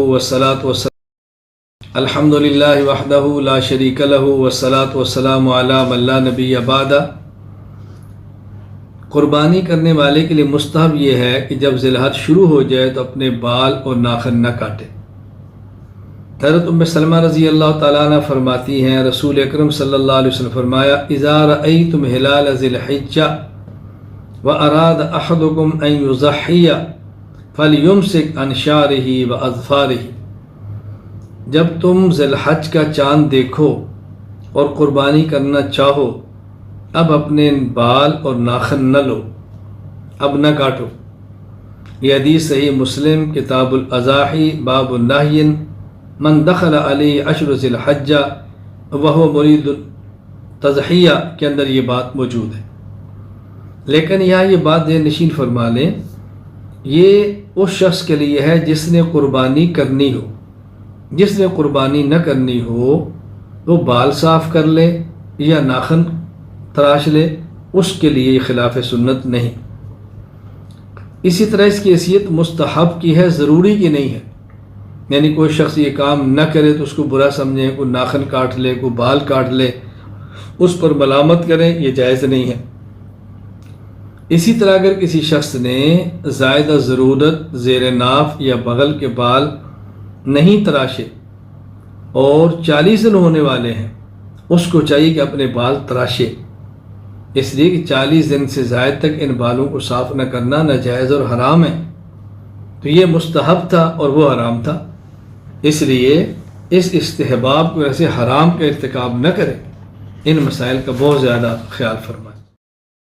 والصلاة والسلام الحمد للہ وحدہ لا شریک لہ والصلاة والسلام علی من لا نبی بعدہ۔ قربانی کرنے والے کے لیے مستحب یہ ہے کہ جب ذی الحج شروع ہو جائے تو اپنے بال اور ناخن نہ کاٹے۔ حضرت ام سلمہ رضی اللہ تعالیٰ عنہ فرماتی ہیں رسول اکرم صلی اللہ علیہ وسلم فرمایا اذا رأیتم ہلال ذی الحجہ واراد احدکم ان یضحی فَلْيُمْسِكْ عَنْ شَعْرِهِ وَأَظْفَارِهِ، جب تم ذی الحج کا چاند دیکھو اور قربانی کرنا چاہو اب اپنے بال اور ناخن نہ لو، اب نہ کاٹو۔ یہ حدیث صحیح مسلم کتاب الاضاحی باب النہی من دخل علیہ عشر ذی الحجہ وہو مرید تضحیہ کے اندر یہ بات موجود ہے۔ لیکن یہاں یہ بات ذہن نشین فرما لیں، یہ اس شخص کے لیے ہے جس نے قربانی کرنی ہو۔ جس نے قربانی نہ کرنی ہو وہ بال صاف کر لے یا ناخن تراش لے، اس کے لیے یہ خلاف سنت نہیں۔ اسی طرح اس کی حیثیت مستحب کی ہے، ضروری کی نہیں ہے۔ یعنی کوئی شخص یہ کام نہ کرے تو اس کو برا سمجھیں، کوئی ناخن کاٹ لے، کوئی بال کاٹ لے، اس پر ملامت کریں، یہ جائز نہیں ہے۔ اسی طرح اگر کسی شخص نے زائدہ ضرورت زیر ناف یا بغل کے بال نہیں تراشے اور 40 دن ہونے والے ہیں، اس کو چاہیے کہ اپنے بال تراشے، اس لیے کہ 40 دن سے زائد تک ان بالوں کو صاف نہ کرنا ناجائز اور حرام ہے۔ تو یہ مستحب تھا اور وہ حرام تھا، اس لیے اس استحباب کو ایسے حرام کا ارتکاب نہ کریں۔ ان مسائل کا بہت زیادہ خیال فرمائیں۔